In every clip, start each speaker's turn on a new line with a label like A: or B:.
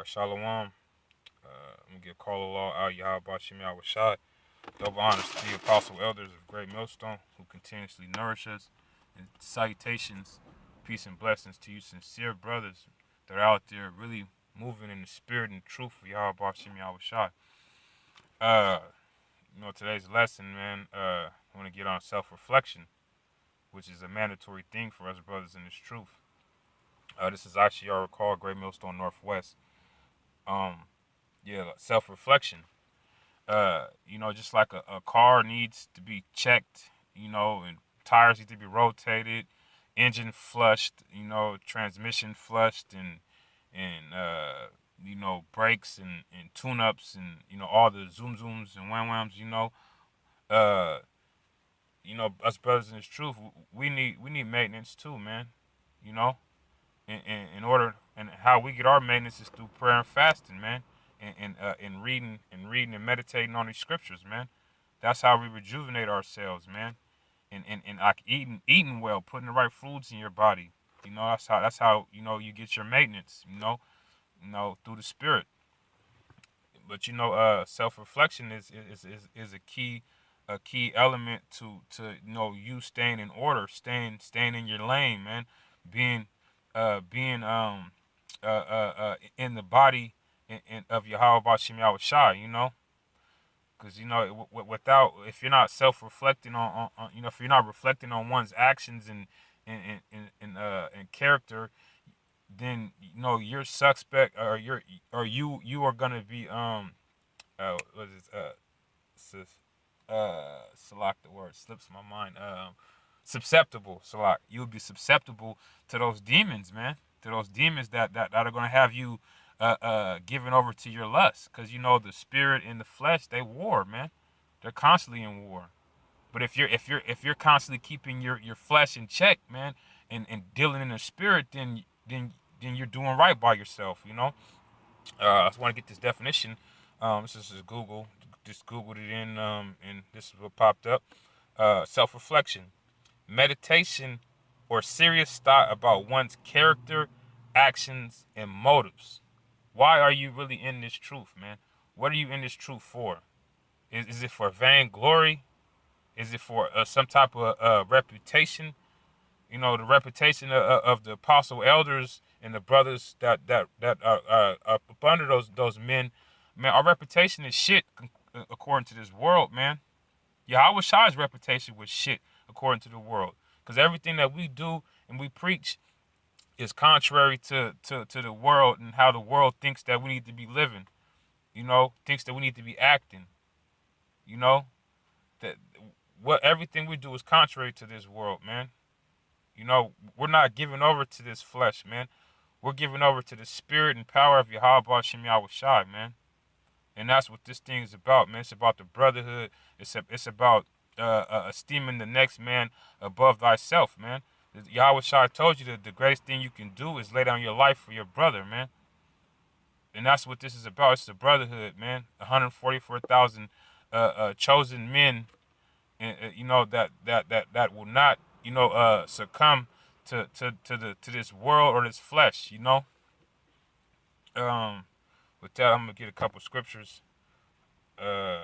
A: Shalom. I'm gonna give call Allah out Yahweh Shem Yahweh Shai. Double honors to the apostle elders of Great Millstone who continuously nourish us. And salutations, peace and blessings to you sincere brothers that are out there really moving in the spirit and truth of Yahweh Shem Yahweh Shai. Uh, today's lesson, man, I want to get on self-reflection, which is a mandatory thing for us brothers in this truth. This is actually, I recall, Great Millstone Northwest. Um, yeah, self-reflection. Just like a car needs to be checked, and tires need to be rotated, engine flushed, transmission flushed, and brakes and tune-ups and all the zoom zooms and wham whams. Uh, us brothers in this truth, we need maintenance too, man. You know, in order and how we get our maintenance is through prayer and fasting, man, and reading and meditating on these scriptures, man. That's how we rejuvenate ourselves, man. And like eating well, putting the right foods in your body. That's how you get your maintenance. Through the spirit. But self reflection is a key element to you staying in order, staying in your lane, man. Being in the body of Yahweh Bashem Yahweh Shai, because without, if you're not self-reflecting on if you're not reflecting on one's actions and character, then you're suspect, or you are gonna be what is it, select the word slips my mind, susceptible. You'll be susceptible to those demons, man, to those demons that are gonna have you given over to your lust, because the spirit and the flesh, they war, man. They're constantly in war. But if you're constantly keeping your flesh in check, man, and dealing in the spirit, then you're doing right by yourself. I just want to get this definition. This is just Google. Just Googled it and this is what popped up. Self-reflection, meditation, or serious thought about one's character, actions, and motives. Why are you really in this truth, man? What are you in this truth for? Is it for vainglory? Is it for some type of reputation? The reputation of the apostle elders and the brothers that are up under those men. Man, our reputation is shit according to this world, man. Yahweh Shai's reputation was shit according to the world, because everything that we do and we preach is contrary to the world and how the world thinks that we need to be living. Thinks that we need to be acting. You know that what everything we do is contrary to this world, man. We're not giving over to this flesh, man. We're giving over to the spirit and power of Yahweh Shem Yahweh Shai, man. And that's what this thing is about, man. It's about the brotherhood. It's about esteeming the next man above thyself, man. Yahweh Shai told you that the greatest thing you can do is lay down your life for your brother, man. And that's what this is about. It's the brotherhood, man. 144,000 chosen men, that will not, succumb to this world or this flesh. Um, with that, I'm gonna get a couple scriptures. Uh,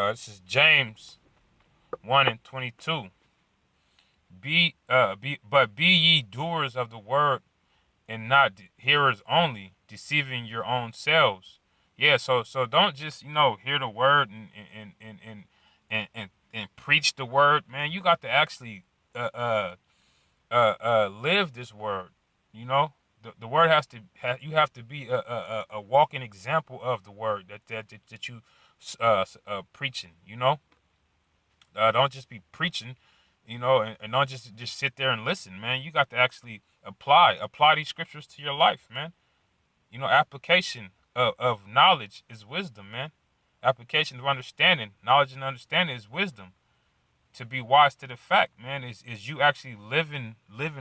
A: this is James 1:22. Be ye doers of the word and not hearers only, deceiving your own selves. Yeah, so don't just hear the word and preach the word, man. You got to actually live this word. The word has to you have to be a walking example of the word that you preaching. Don't just be preaching, and don't just sit there and listen, man. You got to actually apply these scriptures to your life, man. Application of knowledge is wisdom, man. Application of understanding, knowledge and understanding is wisdom. To be wise to the fact, man, is you actually living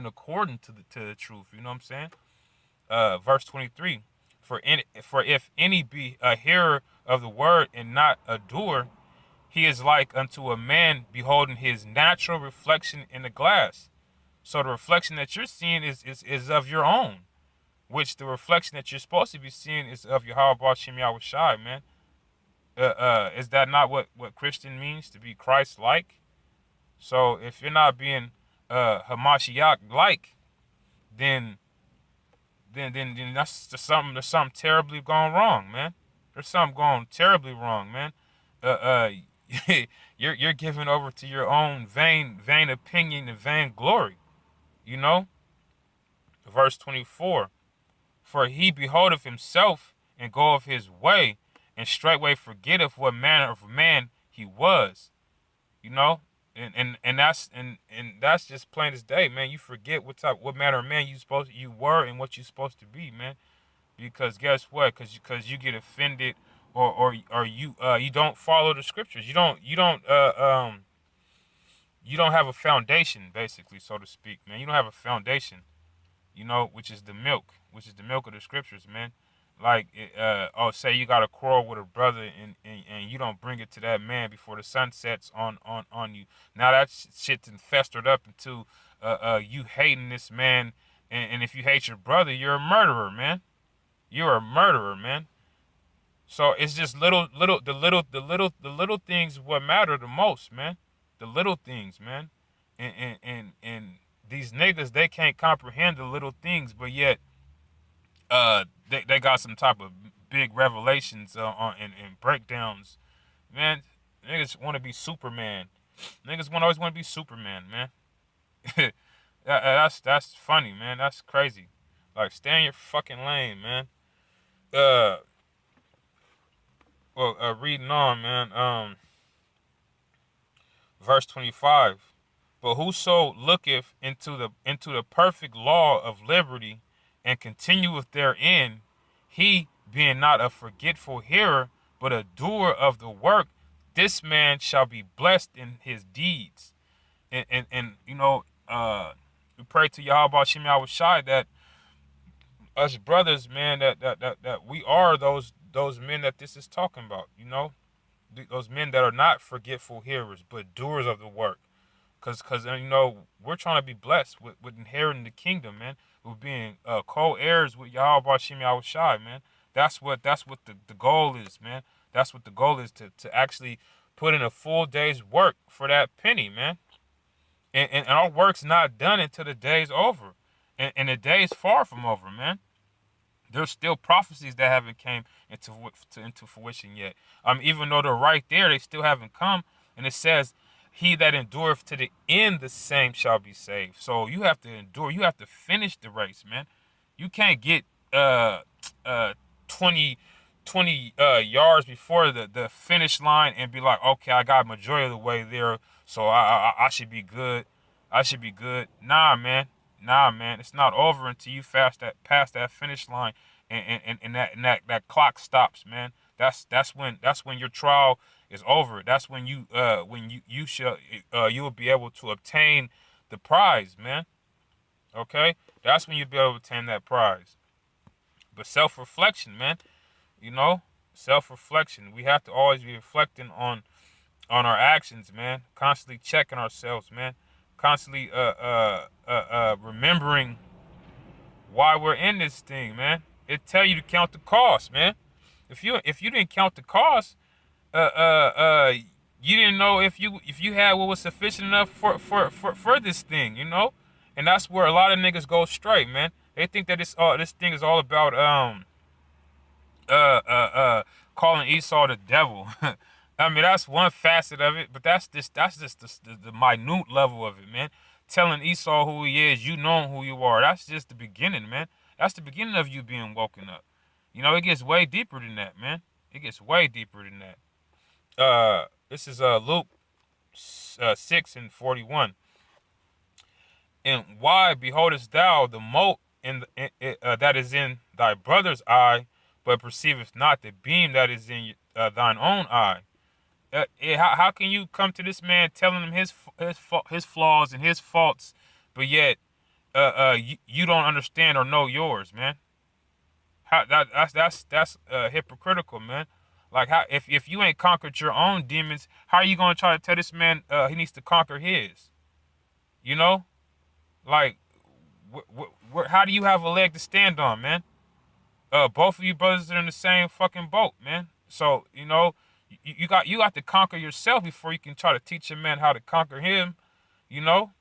A: according to the truth. You know what I'm saying? Verse 23. For if any be a hearer of the word and not a doer, he is like unto a man beholding his natural reflection in the glass. So the reflection that you're seeing is of your own. which the reflection that you're supposed to be seeing is of Yahweh Shem Shai, man. Is that not what Christian means, to be Christ-like? So if you're not being Hamashiach-like, then that's just something. There's something terribly going wrong, man. There's something going terribly wrong, man. Uh, uh, you're giving over to your own vain opinion and vain glory. You know, verse 24. For he beholdeth himself and goeth his way, and straightway forgetteth what manner of man he was. You know, and that's just plain as day, man. You forget what manner of man you were and what you supposed to be, man. Because guess what? Because you get offended, or you don't follow the scriptures. You don't have a foundation, basically, so to speak, man. You don't have a foundation, which is the milk of the scriptures, man. Like, say you got a quarrel with a brother, and you don't bring it to that man before the sun sets on you. Now that shit's festered up into you hating this man, and if you hate your brother, you're a murderer, man. You're a murderer, man. So it's just the little things what matter the most, man. The little things, man. And these niggas, they can't comprehend the little things, but yet they got some type of big revelations and breakdowns. Man, niggas want to be Superman. Niggas always want to be Superman, man. That's funny, man. That's crazy. Like, stay in your fucking lane, man. Reading on, man. Verse 25. But whoso looketh into the perfect law of liberty, and continueth therein, he being not a forgetful hearer, but a doer of the work, this man shall be blessed in his deeds. And we pray to Yahweh Shem Shai that us brothers, man, that we are those men that this is talking about, those men that are not forgetful hearers, but doers of the work. Cause we're trying to be blessed with inheriting the kingdom, man. With being co-heirs with Yahweh Shem Shai, man. That's what the goal is, man. That's what the goal is, to actually put in a full day's work for that penny, man. And our work's not done until the day's over. And the day is far from over, man. There's still prophecies that haven't came into fruition yet. Even though they're right there, they still haven't come. And it says, he that endureth to the end, the same shall be saved. So you have to endure. You have to finish the race, man. You can't get 20 yards before the finish line and be like, okay, I got majority of the way there, so I should be good. I should be good. Nah, man. It's not over until you pass that finish line, and that clock stops, man. That's when your trial is over. That's when you will be able to obtain the prize, man. Okay, that's when you'll be able to obtain that prize. But self-reflection, man. Self-reflection. We have to always be reflecting on our actions, man. Constantly checking ourselves, man. Constantly remembering why we're in this thing, man. It tell you to count the cost, man. If you didn't count the cost, you didn't know if you had what was sufficient enough for this thing, And that's where a lot of niggas go straight, man. They think that this thing is all about calling Esau the devil. I mean, that's one facet of it, but that's just the minute level of it, man. Telling Esau who he is, you know who you are. That's just the beginning, man. That's the beginning of you being woken up. It gets way deeper than that, man. It gets way deeper than that. This is Luke 6:41. And why beholdest thou the mote that is in thy brother's eye, but perceivest not the beam that is in thine own eye? How can you come to this man telling him his flaws and his faults, but yet you don't understand or know yours, man? That's hypocritical, man. Like, how if you ain't conquered your own demons, how are you gonna try to tell this man he needs to conquer his? Like, How do you have a leg to stand on, man? Both of you brothers are in the same fucking boat, man. So you got to conquer yourself before you can try to teach a man how to conquer him. You know,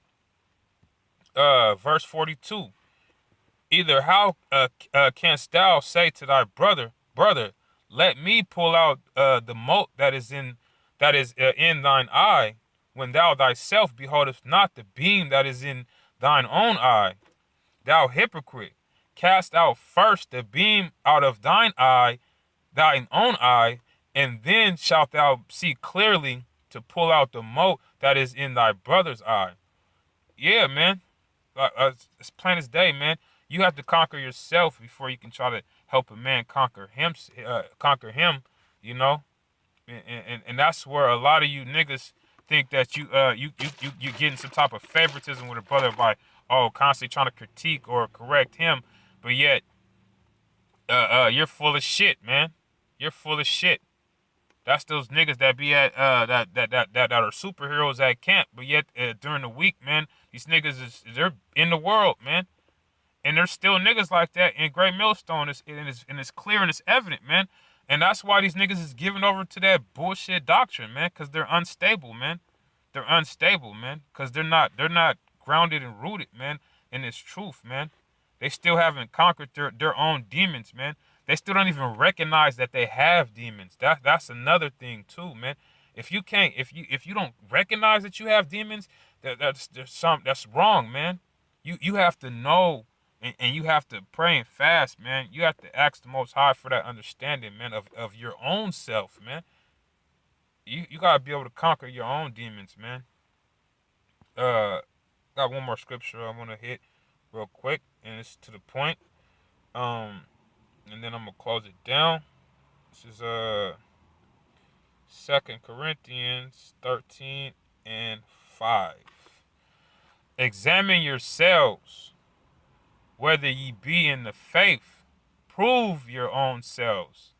A: verse 42. Either how canst thou say to thy brother, let me pull out the mote that is in thine eye, when thou thyself beholdest not the beam that is in thine own eye? Thou hypocrite, cast out first the beam out of thine own eye, and then shalt thou see clearly to pull out the mote that is in thy brother's eye. Yeah, man. It's plain as day, man. You have to conquer yourself before you can try to help a man conquer him. Conquer him, you know. And that's where a lot of you niggas think that you getting some type of favoritism with a brother by constantly trying to critique or correct him, but yet you're full of shit, man. You're full of shit. That's those niggas that be at that are superheroes at camp, but yet during the week, man, these niggas they're in the world, man, and there's still niggas like that in Great Millstone. It's clear and it's evident, man, and that's why these niggas is giving over to that bullshit doctrine, man, because they're unstable, man. They're unstable, man, because they're not grounded and rooted, man, in this truth, man. They still haven't conquered their own demons, man. They still don't even recognize that they have demons. That's another thing too, man. If you don't recognize that you have demons, that's wrong, man. You have to know, and you have to pray and fast, man. You have to ask the Most High for that understanding, man, of your own self, man. You gotta be able to conquer your own demons, man. Uh, got one more scripture I want to hit real quick, and it's to the point. Um, and then I'm gonna close it down. This is 2 Corinthians 13:5. Examine yourselves whether ye be in the faith. Prove your own selves.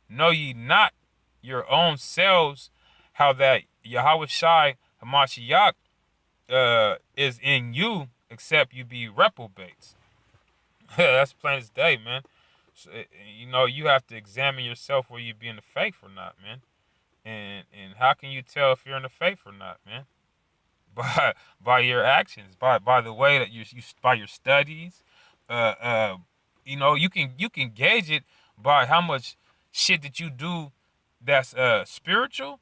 A: Know ye not your own selves how that Yahweh Shai Hamashiach is in you, except you be reprobates. That's plain as day, man. So, you have to examine yourself where you be in the faith or not, man. And how can you tell if you're in the faith or not, man? By your actions, by the way that you by your studies. Uh, uh, you can gauge it by how much shit that you do that's spiritual,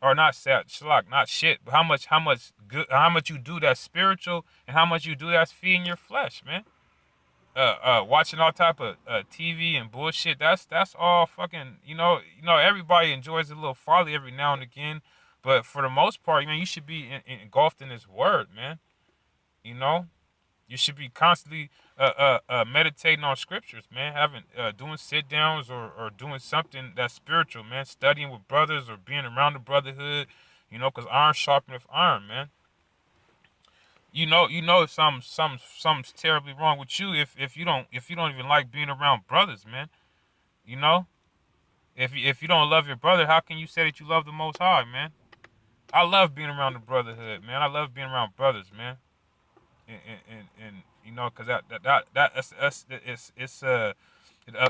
A: or not shalak, not shit, but how much you do that's spiritual, and how much you do that's feeding your flesh, man. Watching all type of TV and bullshit. That's all fucking. Everybody enjoys a little folly every now and again, but for the most part, man, you should be engulfed in this word, man. You know, you should be constantly meditating on scriptures, man. Having doing sit downs or doing something that's spiritual, man. Studying with brothers or being around the brotherhood, because iron sharpeneth iron, man. Something's terribly wrong with you if you don't even like being around brothers, man. You know, if you don't love your brother, how can you say that you love the Most High, man? I love being around the brotherhood, man. I love being around brothers, man. And cause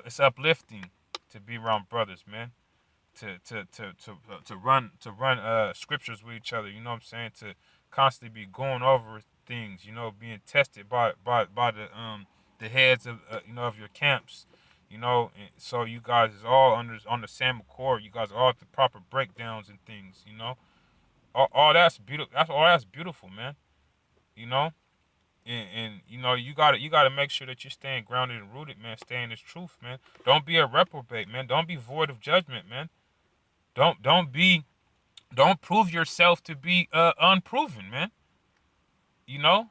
A: it's uplifting to be around brothers, man. To run scriptures with each other. You know what I'm saying? To constantly be going over things. Being tested by the heads of your camps. And so you guys is all on the same accord. You guys are all at the proper breakdowns and things. All that's beautiful. That's beautiful, man. You know. And you gotta make sure that you're staying grounded and rooted, man. Stay in this truth, man. Don't be a reprobate, man. Don't be void of judgment, man. Don't prove yourself to be unproven, man. You know?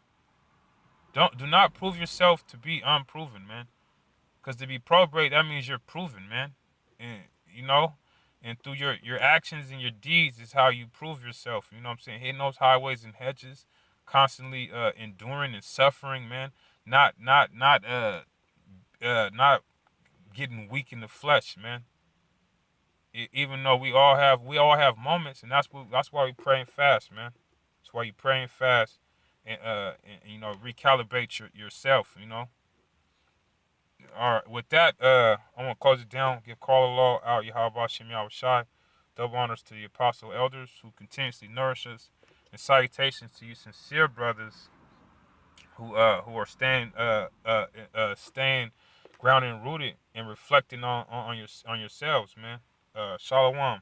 A: Do not prove yourself to be unproven, man. Cause to be probate, that means you're proven, man. And you know, and through your actions and your deeds is how you prove yourself. You know what I'm saying? Hitting those highways and hedges, constantly enduring and suffering, man. Not getting weak in the flesh, man. Even though we all have moments, and that's why we pray and fast, man. That's why you pray and fast, and recalibrate yourself. All right, with that, I'm gonna close it down. Give call law out Yahweh Shem Yahweh Shai. Double honors to the apostle elders who continuously nourish us, and salutations to you sincere brothers who are staying grounded and rooted and reflecting on yourselves, man. Shalom.